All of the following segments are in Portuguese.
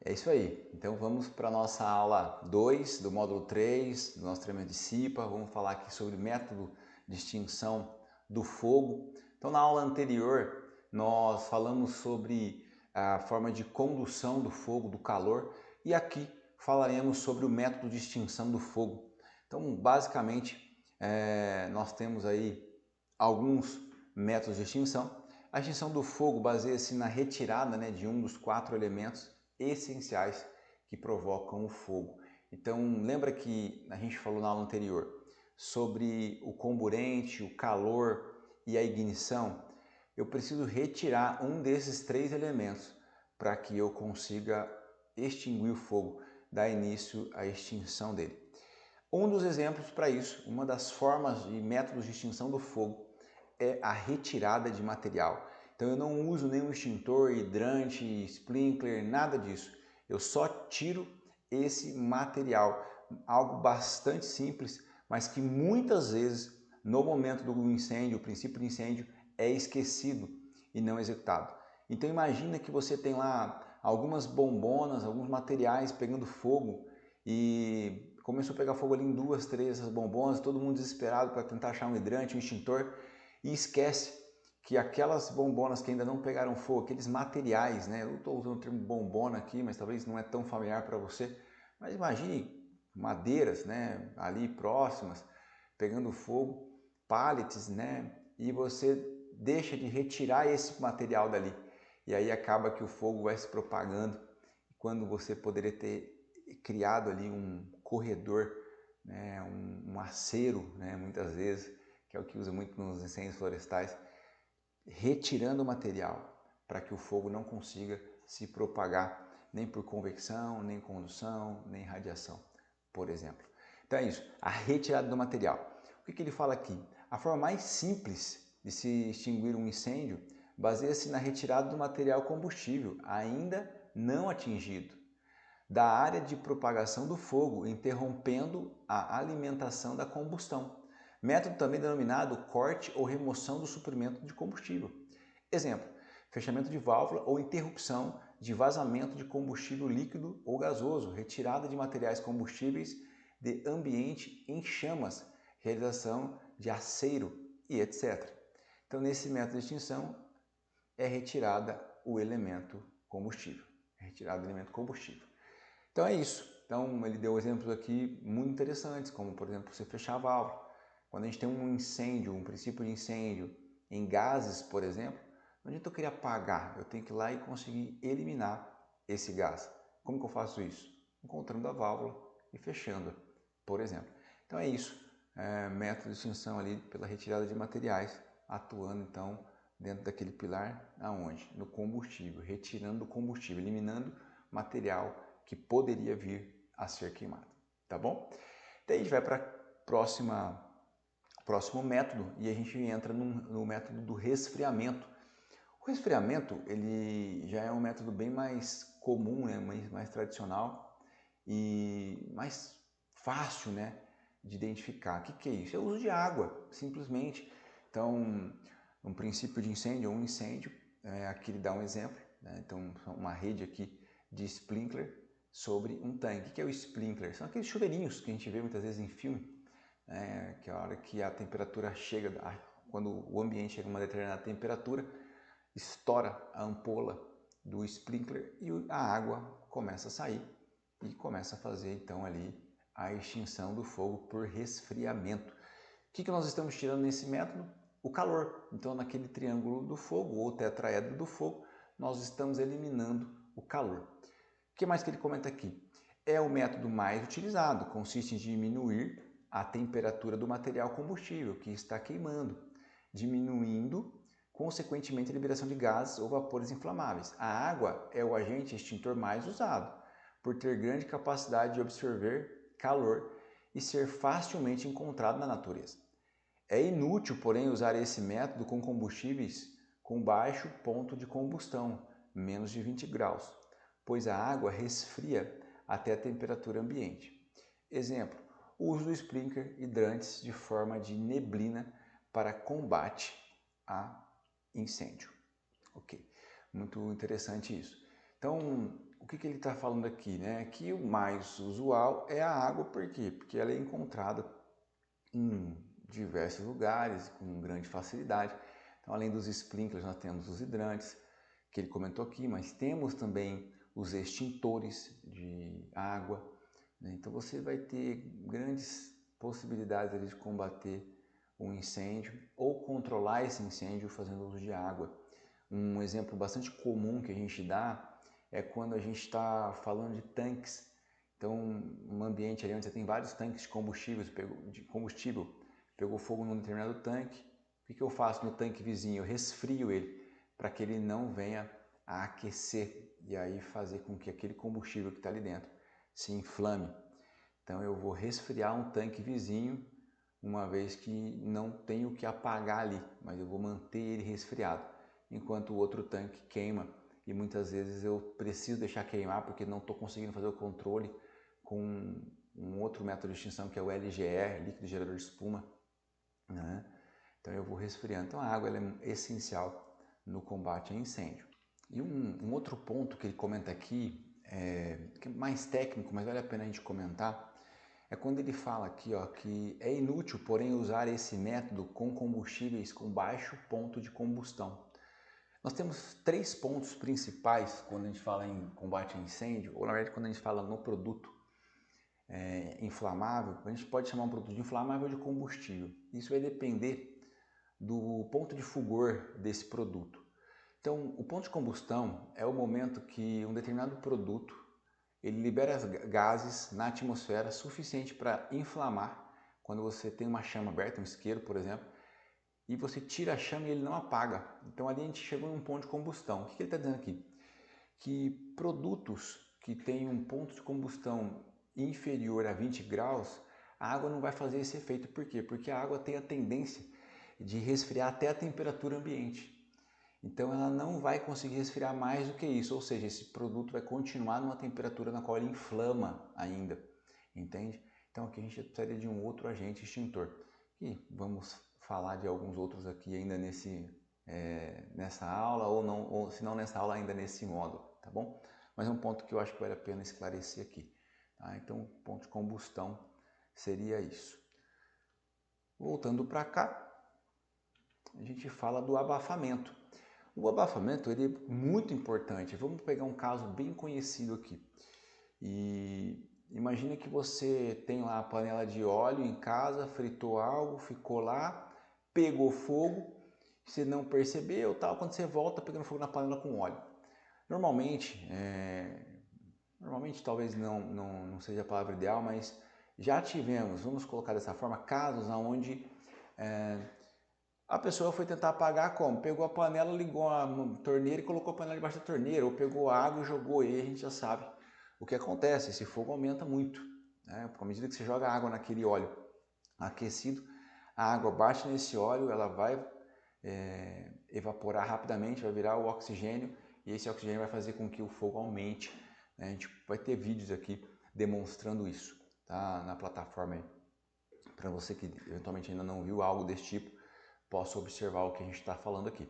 É isso aí. Então vamos para a nossa aula 2 do módulo 3 do nosso treinamento de CIPA. Vamos falar aqui sobre método de extinção do fogo. Então na aula anterior nós falamos sobre a forma de condução do fogo, do calor, e aqui falaremos sobre o método de extinção do fogo. Então basicamente nós temos aí alguns métodos de extinção. A extinção do fogo baseia-se na retirada de um dos 4 elementos essenciais que provocam o fogo. Então, lembra que a gente falou na aula anterior sobre o comburente, o calor e a ignição? Eu preciso retirar um desses 3 elementos para que eu consiga extinguir o fogo, dar início à extinção dele. Um dos exemplos para isso, uma das formas e métodos de extinção do fogo é a retirada de material. Então eu não uso nenhum extintor, hidrante, sprinkler, nada disso. Eu só tiro esse material, algo bastante simples, mas que muitas vezes no momento do incêndio, o princípio de incêndio é esquecido e não executado. Então imagina que você tem lá algumas bombonas, alguns materiais pegando fogo e começou a pegar fogo ali em 2, 3 essas bombonas, todo mundo desesperado para tentar achar um hidrante, um extintor, e esquece que aquelas bombonas que ainda não pegaram fogo, aqueles materiais, eu estou usando o termo bombona aqui, mas talvez não é tão familiar para você, mas imagine madeiras, ali próximas, pegando fogo, pallets, e você deixa de retirar esse material dali, e aí acaba que o fogo vai se propagando, quando você poderia ter criado ali um corredor, um acero, muitas vezes, que é o que usa muito nos incêndios florestais, retirando o material para que o fogo não consiga se propagar nem por convecção, nem condução, nem radiação, por exemplo. Então é isso, a retirada do material. O que ele fala aqui? A forma mais simples de se extinguir um incêndio baseia-se na retirada do material combustível ainda não atingido da área de propagação do fogo, interrompendo a alimentação da combustão. Método também denominado corte ou remoção do suprimento de combustível. Exemplo, fechamento de válvula ou interrupção de vazamento de combustível líquido ou gasoso, retirada de materiais combustíveis de ambiente em chamas, realização de aceiro e etc. Então, nesse método de extinção, é retirada o elemento combustível. É retirado o elemento combustível. Então é isso. Então ele deu exemplos aqui muito interessantes, como por exemplo você fechar a válvula. Quando a gente tem um incêndio, um princípio de incêndio em gases, por exemplo, não adianta eu querer apagar, eu tenho que ir lá e conseguir eliminar esse gás. Como que eu faço isso? Encontrando a válvula e fechando, por exemplo. Então é isso, método de extinção ali pela retirada de materiais, atuando então dentro daquele pilar aonde? No combustível, retirando o combustível, eliminando material que poderia vir a ser queimado, tá bom? Daí a gente vai para próximo método e a gente entra no método do resfriamento. O resfriamento ele já é um método bem mais comum, mais tradicional e mais fácil, de identificar. O que é isso? É o uso de água, simplesmente. Então, um princípio de incêndio ou um incêndio, aqui ele dá um exemplo, então uma rede aqui de sprinkler sobre um tanque. O que é o sprinkler? São aqueles chuveirinhos que a gente vê muitas vezes em filme, que é a hora que a temperatura chega, quando o ambiente chega a uma determinada temperatura, estoura a ampola do sprinkler e a água começa a sair e começa a fazer então ali a extinção do fogo por resfriamento. O que nós estamos tirando nesse método? O calor. Então naquele triângulo do fogo ou tetraedro do fogo, nós estamos eliminando o calor. O que mais que ele comenta aqui? É o método mais utilizado, consiste em diminuir a temperatura do material combustível que está queimando, diminuindo consequentemente a liberação de gases ou vapores inflamáveis. A água é o agente extintor mais usado, por ter grande capacidade de absorver calor e ser facilmente encontrado na natureza. É inútil, porém, usar esse método com combustíveis com baixo ponto de combustão, menos de 20 graus, pois a água resfria até a temperatura ambiente. Exemplo, o uso do sprinkler hidrantes de forma de neblina para combate a incêndio. Ok, muito interessante isso. Então, o que ele está falando aqui, né? Que o mais usual é a água, por quê? Porque ela é encontrada em diversos lugares com grande facilidade. Então, além dos sprinklers, nós temos os hidrantes, que ele comentou aqui, mas temos também os extintores de água, né? Então você vai ter grandes possibilidades ali de combater um incêndio ou controlar esse incêndio fazendo uso de água. Um exemplo bastante comum que a gente dá é quando a gente está falando de tanques. Então, um ambiente ali onde você tem vários tanques de combustível, pegou fogo num determinado tanque, o que eu faço no tanque vizinho? Eu resfrio ele para que ele não venha a aquecer e aí fazer com que aquele combustível que está ali dentro se inflame. Então, eu vou resfriar um tanque vizinho, uma vez que não tenho que apagar ali, mas eu vou manter ele resfriado, enquanto o outro tanque queima e muitas vezes eu preciso deixar queimar porque não estou conseguindo fazer o controle com um outro método de extinção que é o LGR, líquido gerador de espuma, né? Então eu vou resfriando. Então a água ela é essencial no combate a incêndio. E um outro ponto que ele comenta aqui, que é mais técnico, mas vale a pena a gente comentar, é quando ele fala aqui, ó, que é inútil, porém, usar esse método com combustíveis com baixo ponto de combustão. Nós temos 3 pontos principais quando a gente fala em combate a incêndio, ou na verdade quando a gente fala no produto inflamável. A gente pode chamar um produto de inflamável ou de combustível. Isso vai depender do ponto de fulgor desse produto. Então, o ponto de combustão é o momento que um determinado produto ele libera gases na atmosfera suficiente para inflamar. Quando você tem uma chama aberta, um isqueiro, por exemplo, e você tira a chama e ele não apaga. Então ali a gente chegou em um ponto de combustão. O que ele está dizendo aqui? Que produtos que têm um ponto de combustão inferior a 20 graus, a água não vai fazer esse efeito. Por quê? Porque a água tem a tendência de resfriar até a temperatura ambiente. Então ela não vai conseguir resfriar mais do que isso, ou seja, esse produto vai continuar numa temperatura na qual ele inflama ainda, entende? Então aqui a gente precisaria de um outro agente extintor. E vamos falar de alguns outros aqui ainda nessa aula, ou se não nessa aula ainda nesse módulo, tá bom? Mas é um ponto que eu acho que vale a pena esclarecer aqui. Tá? Então, ponto de combustão seria isso. Voltando para cá, a gente fala do abafamento. O abafamento ele é muito importante. Vamos pegar um caso bem conhecido aqui. E imagina que você tem lá a panela de óleo em casa, fritou algo, ficou lá, pegou fogo, você não percebeu, tal, quando você volta pegando fogo na panela com óleo. Normalmente talvez não seja a palavra ideal, mas já tivemos, vamos colocar dessa forma, casos onde a pessoa foi tentar apagar como? Pegou a panela, ligou a torneira e colocou a panela debaixo da torneira, ou pegou a água e jogou, e aí a gente já sabe o que acontece, esse fogo aumenta muito, né? À medida que você joga água naquele óleo aquecido, a água bate nesse óleo, ela vai evaporar rapidamente, vai virar o oxigênio, e esse oxigênio vai fazer com que o fogo aumente, né? A gente vai ter vídeos aqui demonstrando isso, tá? Na plataforma aí, para você que eventualmente ainda não viu algo desse tipo, possa observar o que a gente está falando aqui.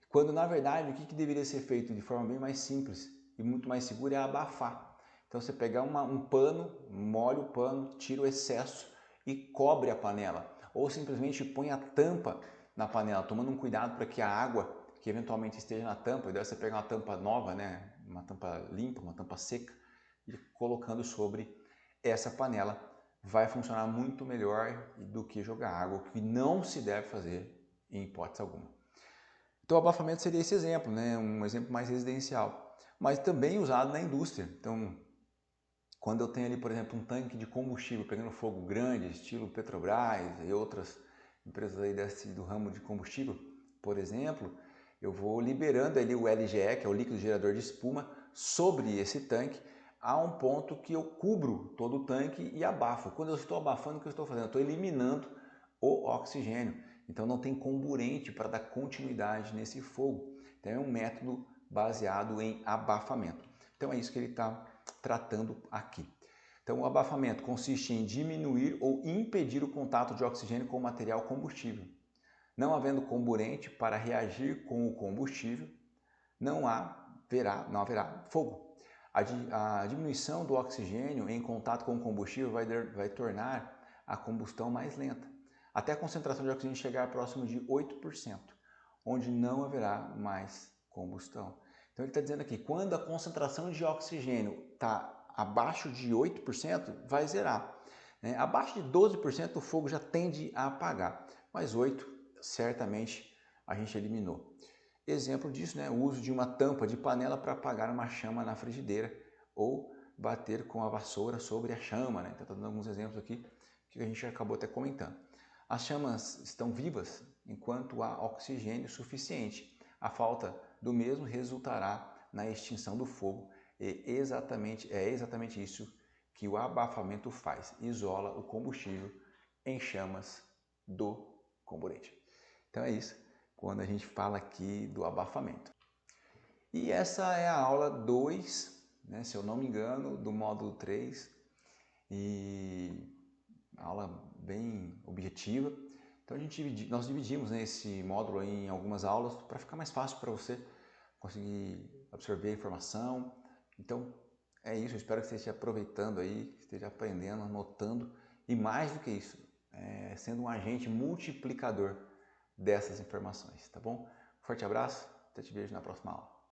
Quando na verdade o que deveria ser feito de forma bem mais simples e muito mais segura é abafar. Então você pegar um pano, molha o pano, tira o excesso e cobre a panela. Ou simplesmente põe a tampa na panela, tomando um cuidado para que a água que eventualmente esteja na tampa, e daí você pega uma tampa nova, né, uma tampa limpa, uma tampa seca, e colocando sobre essa panela, vai funcionar muito melhor do que jogar água, o que não se deve fazer em hipótese alguma. Então o abafamento seria esse exemplo, né? Um exemplo mais residencial, mas também usado na indústria. Então, quando eu tenho ali, por exemplo, um tanque de combustível pegando fogo grande, estilo Petrobras e outras empresas aí do ramo de combustível, por exemplo, eu vou liberando ali o LGE, que é o líquido gerador de espuma, sobre esse tanque, a um ponto que eu cubro todo o tanque e abafo. Quando eu estou abafando, o que eu estou fazendo? Eu estou eliminando o oxigênio. Então não tem comburente para dar continuidade nesse fogo. Então é um método baseado em abafamento. Então é isso que ele está tratando aqui. Então o abafamento consiste em diminuir ou impedir o contato de oxigênio com o material combustível. Não havendo comburente para reagir com o combustível, não haverá fogo. A diminuição do oxigênio em contato com o combustível vai tornar a combustão mais lenta, até a concentração de oxigênio chegar próximo de 8%, onde não haverá mais combustão. Então ele está dizendo aqui, quando a concentração de oxigênio está abaixo de 8%, vai zerar. Abaixo de 12% o fogo já tende a apagar, mas 8% certamente a gente eliminou. Exemplo disso, o uso de uma tampa de panela para apagar uma chama na frigideira ou bater com a vassoura sobre a chama. Então estou dando alguns exemplos aqui que a gente acabou até comentando. As chamas estão vivas enquanto há oxigênio suficiente. A falta do mesmo resultará na extinção do fogo e é exatamente isso que o abafamento faz, isola o combustível em chamas do comburente. Então é isso quando a gente fala aqui do abafamento. E essa é a aula 2, se eu não me engano, do módulo 3, e aula bem objetiva. Então nós dividimos esse módulo em algumas aulas para ficar mais fácil para você conseguir absorver a informação. Então é isso, eu espero que você esteja aproveitando aí, esteja aprendendo, anotando e mais do que isso, sendo um agente multiplicador dessas informações, tá bom? Forte abraço, até te vejo na próxima aula.